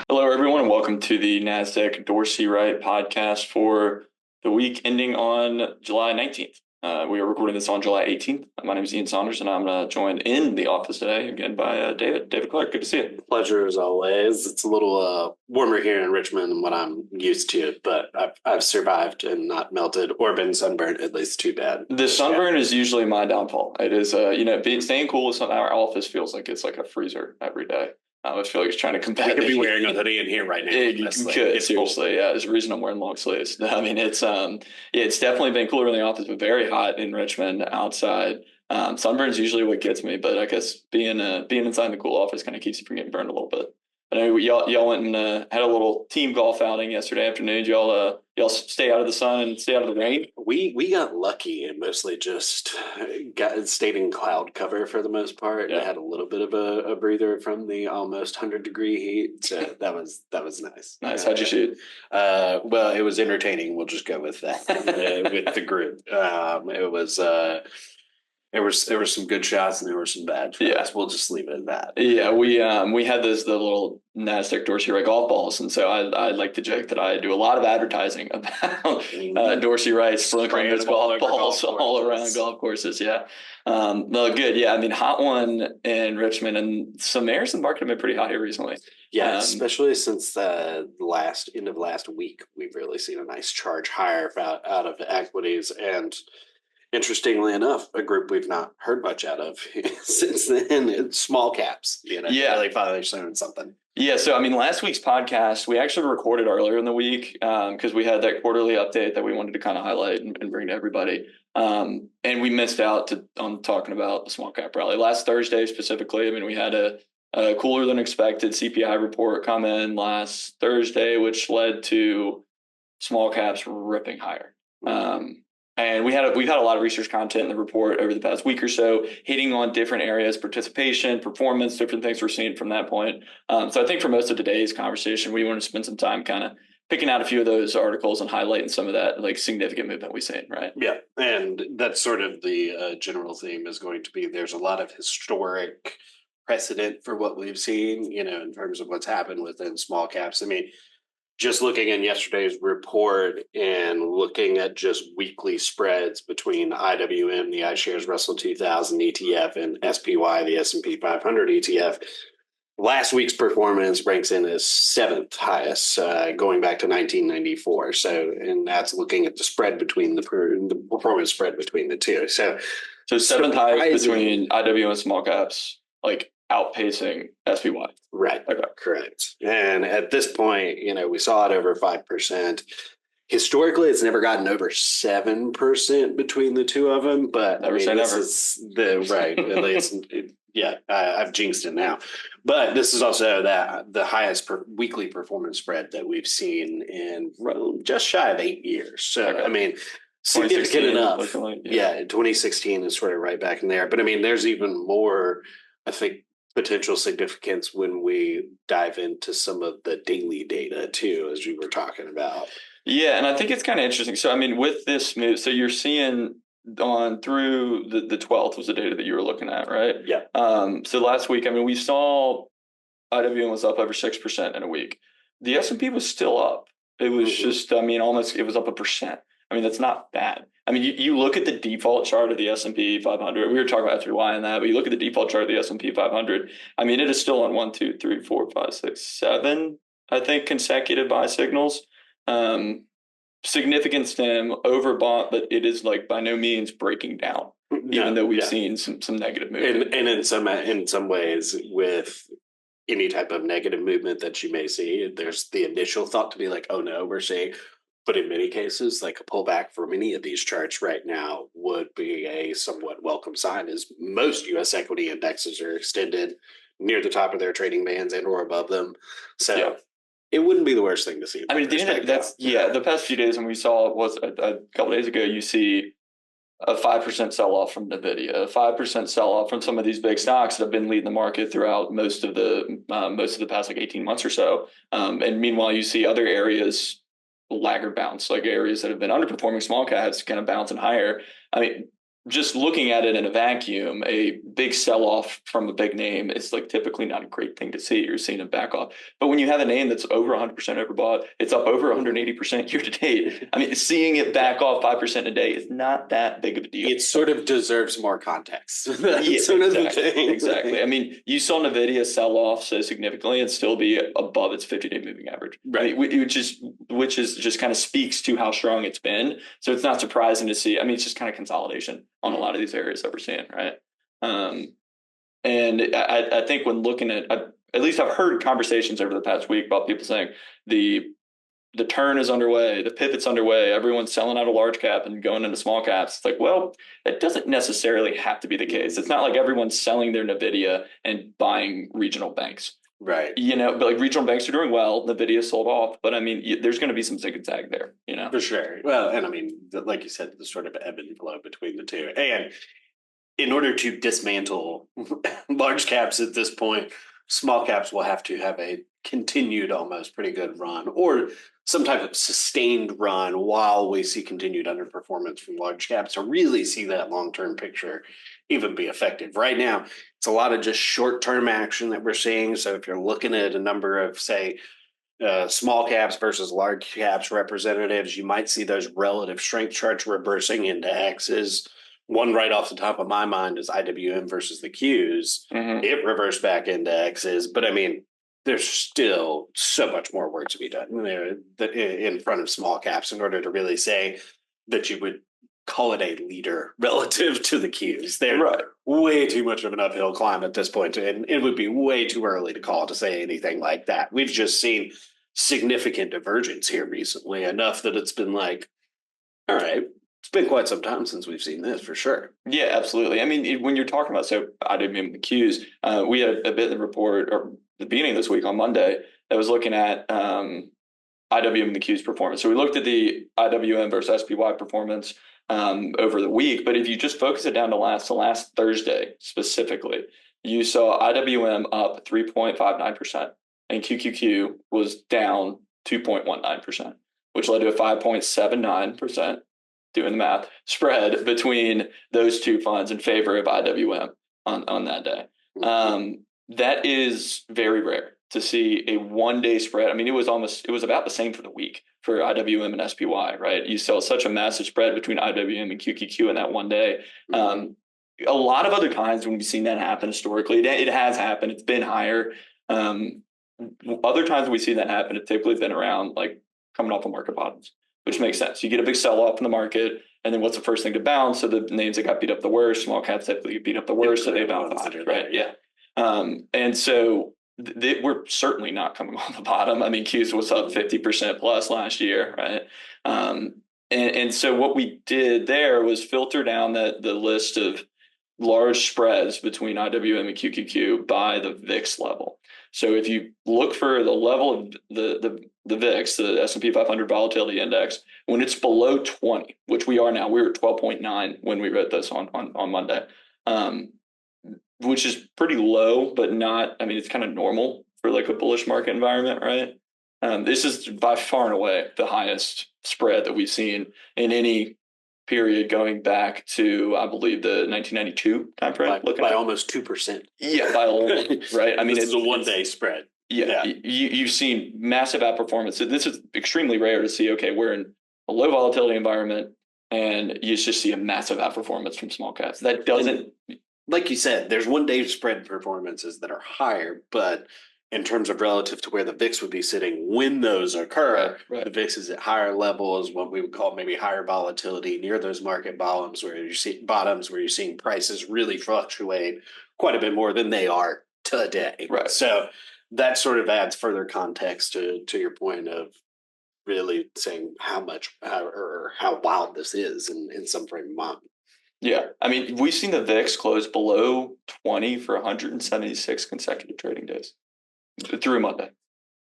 Hello, everyone, and welcome to the Nasdaq Dorsey Wright podcast for the week ending on July 19th. We are recording this on July 18th. My name is Ian Saunders, and I'm joined in the office today again by David Clark. Good to see you. Pleasure as always. It's a little warmer here in Richmond than what I'm used to, but I've survived and not melted or been sunburned at least too bad. The sunburn is usually my downfall. It is, staying cool with our office feels like it's like a freezer every day. I feel like it's trying to combat. I could be wearing a hoodie in here right now. You could, seriously, yeah. There's a reason I'm wearing long sleeves. I mean, it's definitely been cooler in the office, but very hot in Richmond outside. Sunburn's usually what gets me, but I guess being inside the cool office kind of keeps you from getting burned a little bit. I know y'all went and had a little team golf outing yesterday afternoon. Y'all stay out of the sun and stay out of the rain? We got lucky and mostly just stayed in cloud cover for the most part. Yeah. It had a little bit of a breather from the almost 100-degree heat. So that was nice. Nice. How'd you shoot? Well, it was entertaining. We'll just go with that with the group. It was. There were some good shots and there were some bad shots. Yeah. We'll just leave it at that. Yeah, we had the little Nasdaq Dorsey Wright golf balls, and so I like to joke that I do a lot of advertising about Dorsey Wright sprinkling those golf balls all around golf courses. Yeah, no, good. Yeah, I mean, hot one in Richmond, and some areas in the market have been pretty hot here recently. Yeah, especially since the end of last week, we've really seen a nice charge higher out of equities and. Interestingly enough, a group we've not heard much out of since then, it's small caps. Really finally showing something. Yeah, so I mean, last week's podcast, we actually recorded earlier in the week because we had that quarterly update that we wanted to kind of highlight and bring to everybody. And we missed out on talking about the small cap rally. Last Thursday specifically, I mean, we had a cooler than expected CPI report come in last Thursday, which led to small caps ripping higher. And we've had a lot of research content in the report over the past week or so, hitting on different areas, participation, performance, different things we're seeing from that point. So I think for most of today's conversation, we want to spend some time kind of picking out a few of those articles and highlighting some of that like significant movement we've seen, right? Yeah, and that's sort of the general theme is going to be there's a lot of historic precedent for what we've seen, in terms of what's happened within small caps. I mean, just looking in yesterday's report and looking at just weekly spreads between IWM, the iShares Russell 2000 ETF, and SPY, the S&P 500 ETF, last week's performance ranks in as seventh highest, going back to 1994. So, and that's looking at the spread between the performance spread between the two. So seventh highest between IWM and small caps, like outpacing SPY. Right. Okay. Correct. And at this point, we saw it over 5%. Historically, it's never gotten over 7% between the two of them, but this is the right. At least, I've jinxed it now. But this is also the highest weekly performance spread that we've seen in just shy of 8 years. So, I mean, significant enough. 2016 is sort of right back in there. But I mean, there's even more, I think, potential significance when we dive into some of the daily data too, as you were talking about. Yeah, and I think it's kind of interesting. So, I mean, with this move, so you're seeing on through the 12th was the data that you were looking at, right? Yeah. So last week, I mean, we saw IWM was up over 6% in a week. The S&P was still up. It was just, I mean, almost, it was up 1%. I mean, that's not bad. I mean, you look at the default chart of the S&P 500. We were talking about SPY and that, but you look at the default chart of the S&P 500. I mean, it is still on 1, 2, 3, 4, 5, 6, 7, I think, consecutive buy signals. Significant stem, overbought, but it is like by no means breaking down, even though we've seen some negative movement. And in some ways, with any type of negative movement that you may see, there's the initial thought to be like, oh no, we're seeing. But in many cases, like a pullback for many of these charts right now would be a somewhat welcome sign, as most U.S. equity indexes are extended near the top of their trading bands and or above them. So it wouldn't be the worst thing to see. I mean, the past few days when we saw it was a couple days ago, you see a 5% sell-off from NVIDIA, a 5% sell-off from some of these big stocks that have been leading the market throughout most of the past like 18 months or so. And meanwhile, you see other areas laggard bounce, like areas that have been underperforming small caps kind of bouncing higher. I mean, just looking at it in a vacuum, a big sell-off from a big name is like typically not a great thing to see. You're seeing a back off. But when you have a name that's over 100% overbought, it's up over 180% year to date. I mean, seeing it back off 5% a day is not that big of a deal. It sort of deserves more context. That's sort of the thing. Exactly. I mean, you saw NVIDIA sell off so significantly and still be above its 50-day moving average. Right. I mean, which is just kind of speaks to how strong it's been. So it's not surprising to see. I mean, it's just kind of consolidation on a lot of these areas that we're seeing, right? And I think when looking at least I've heard conversations over the past week about people saying the turn is underway, the pivot's underway, everyone's selling out of large cap and going into small caps. It's like, well, that doesn't necessarily have to be the case. It's not like everyone's selling their NVIDIA and buying regional banks. Right. But like regional banks are doing well. NVIDIA sold off, but I mean, there's going to be some zig and zag there, For sure. Well, and I mean, like you said, the sort of ebb and flow between the two. And in order to dismantle large caps at this point, small caps will have to have a continued, almost pretty good run, or some type of sustained run while we see continued underperformance from large caps to really see that long-term picture even be effective. Right now, it's a lot of just short-term action that we're seeing. So if you're looking at a number of, say, small caps versus large caps representatives, you might see those relative strength charts reversing into X's. One right off the top of my mind is IWM versus the Qs. It reversed back into X's, but I mean, there's still so much more work to be done in front of small caps in order to really say that you would call it a leader relative to the Qs. They're way too much of an uphill climb at this point, and it would be way too early to say anything like that. We've just seen significant divergence here recently, enough that it's been like, all right, it's been quite some time since we've seen this for sure. Yeah, absolutely. I mean, when you're talking about, so IWM and the Qs, we had a bit of the report or the beginning of this week on Monday that was looking at IWM and the Qs performance. So we looked at the IWM versus SPY performance over the week, but if you just focus it down to the last Thursday specifically, you saw IWM up 3.59% and QQQ was down 2.19%, which led to a 5.79%. Doing the math, spread between those two funds in favor of IWM on that day. That is very rare to see a 1 day spread. I mean, it was about the same for the week for IWM and SPY, right? You saw such a massive spread between IWM and QQQ in that 1 day. A lot of other times when we've seen that happen historically, it has happened. It's been higher. Other times we see that happen, it's typically been around like coming off of market bottoms, which makes sense. You get a big sell-off in the market, and then what's the first thing to bounce? So the names that got beat up the worst, small caps typically get beat up the worst, so they bounce back, right? Yeah. And so we're certainly not coming off the bottom. I mean, Qs was up 50% plus last year, right? And so what we did there was filter down the list of large spreads between IWM and QQQ by the VIX level. So if you look for the level of the VIX, the S&P 500 volatility index, when it's below 20, which we are now, we were at 12.9 when we wrote this on Monday, which is pretty low, but not, I mean, it's kind of normal for like a bullish market environment, right? This is by far and away the highest spread that we've seen in any period going back to, I believe, the 1992 timeframe. By almost 2%. Yeah, by a lot, right? I mean, it's a 1 day spread. Yeah. You've seen massive outperformance. So this is extremely rare to see. Okay, we're in a low volatility environment, and you just see a massive outperformance from small caps. That doesn't, like you said, there's 1 day spread performances that are higher, but in terms of relative to where the VIX would be sitting when those occur, the VIX is at higher levels, what we would call maybe higher volatility near those market bottoms where you're seeing prices really fluctuate quite a bit more than they are today. Right. So that sort of adds further context to your point of really saying how wild this is in some frame of mind. Yeah. I mean, we've seen the VIX close below 20 for 176 consecutive trading days. Through Monday.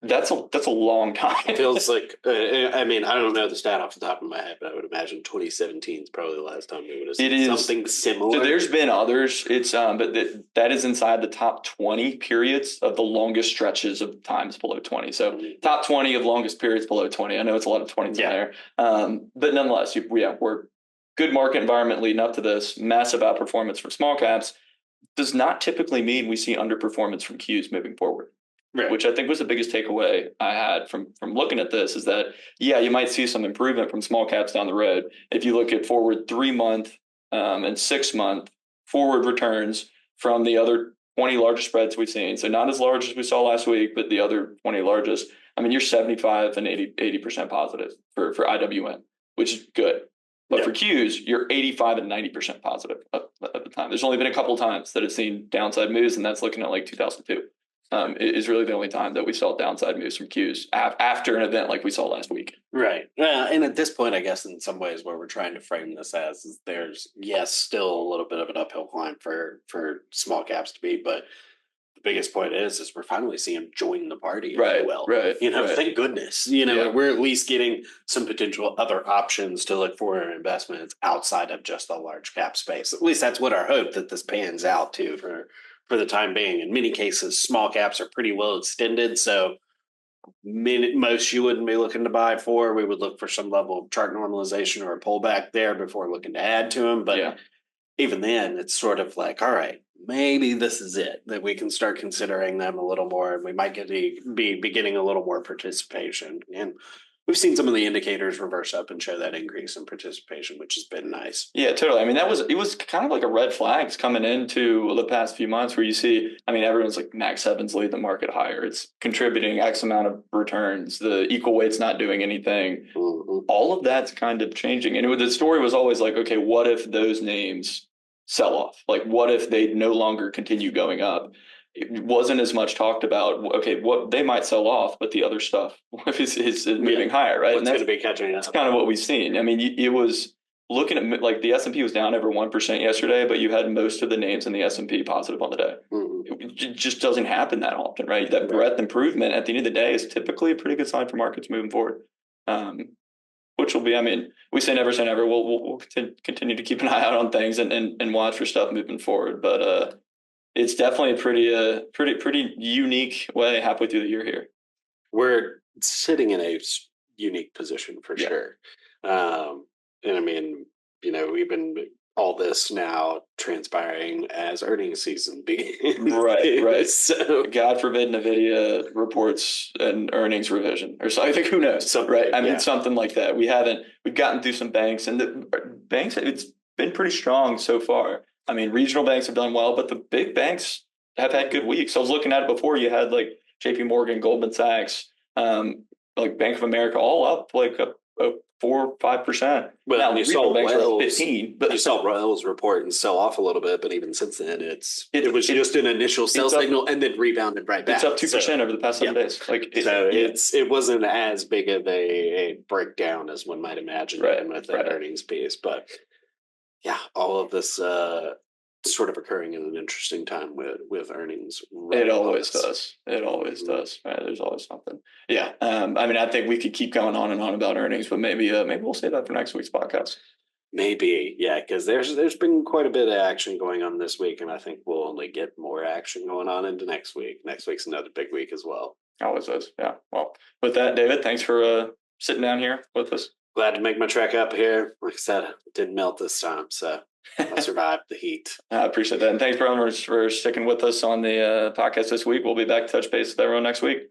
That's a long time. It feels like, I mean, I don't know the stat off the top of my head, but I would imagine 2017 is probably the last time we would have seen something similar. So there's been others. It's but that is inside the top 20 periods of the longest stretches of times below 20. So top 20 of longest periods below 20. I know it's a lot of 20s in there. But nonetheless, we're good market environment leading up to this, massive outperformance from small caps, does not typically mean we see underperformance from Qs moving forward. Right. Which I think was the biggest takeaway I had from looking at this is that, yeah, you might see some improvement from small caps down the road. If you look at forward 3-month and 6-month forward returns from the other 20 largest spreads we've seen, so not as large as we saw last week, but the other 20 largest, I mean, you're 75 and 80% positive for IWM, which is good. But for Qs, you're 85 and 90% positive at the time. There's only been a couple of times that it's seen downside moves, and that's looking at like 2002. Is really the only time that we saw downside moves from Qs after an event like we saw last week. Right. And at this point, I guess in some ways what we're trying to frame this as is there's, yes, still a little bit of an uphill climb for small caps to be, but the biggest point is we're finally seeing them join the party. Right. Well, right. Thank goodness. We're at least getting some potential other options to look for investments outside of just the large cap space. At least that's what our hope that this pans out to for the time being. In many cases, small caps are pretty well extended, so most you wouldn't be looking to buy for. We would look for some level of chart normalization or a pullback there before looking to add to them. But even then, it's sort of like, all right, maybe this is it, that we can start considering them a little more, and we might be getting a little more participation. And we've seen some of the indicators reverse up and show that increase in participation, which has been nice. Yeah, totally. I mean, it was kind of like a red flags coming into the past few months where you see, I mean, everyone's like Mag 7's lead the market higher. It's contributing X amount of returns. The equal weight's not doing anything. Mm-hmm. All of that's kind of changing. And the story was always like, okay, what if those names sell off? Like, what if they no longer continue going up? It wasn't as much talked about. Okay, what they might sell off, but the other stuff is moving higher, right? What's going to be catching up? That's kind of what we've seen. I mean, it was looking at like the S&P was down over 1% yesterday, but you had most of the names in the S&P positive on the day. Mm-hmm. It just doesn't happen that often, right? That breadth improvement at the end of the day is typically a pretty good sign for markets moving forward. Which will be, I mean, we say never say never. We'll continue to keep an eye out on things and watch for stuff moving forward, but it's definitely a pretty unique way halfway through the year here. We're sitting in a unique position for sure. And I mean, we've been all this now transpiring as earnings season begins. Right. So God forbid NVIDIA reports an earnings revision or something. I think who knows? Right. I mean, something like that. We've gotten through some banks, and the banks, it's been pretty strong so far. I mean, regional banks have done well, but the big banks have had good weeks. I was looking at it before. You had like JP Morgan, Goldman Sachs, like Bank of America, all up like a 4 or 5%. Well, now, you saw banks Wells, are 15, but you saw Wells report and sell off a little bit, but even since then, it was just an initial sell signal and then rebounded right back. It's up 2% over the past 7 days. Like it wasn't as big of a breakdown as one might imagine with that earnings piece, but yeah, all of this sort of occurring in an interesting time with earnings. It always does. It always does. Right? There's always something. Yeah. I mean, I think we could keep going on and on about earnings, but maybe we'll save that for next week's podcast. Maybe, yeah, because there's been quite a bit of action going on this week, and I think we'll only get more action going on into next week. Next week's another big week as well. Always is. Yeah. Well, with that, David, thanks for sitting down here with us. Glad to make my trek up here. Like I said, it didn't melt this time, so I survived the heat. I appreciate that. And thanks, everyone, for sticking with us on the podcast this week. We'll be back to touch base with everyone next week.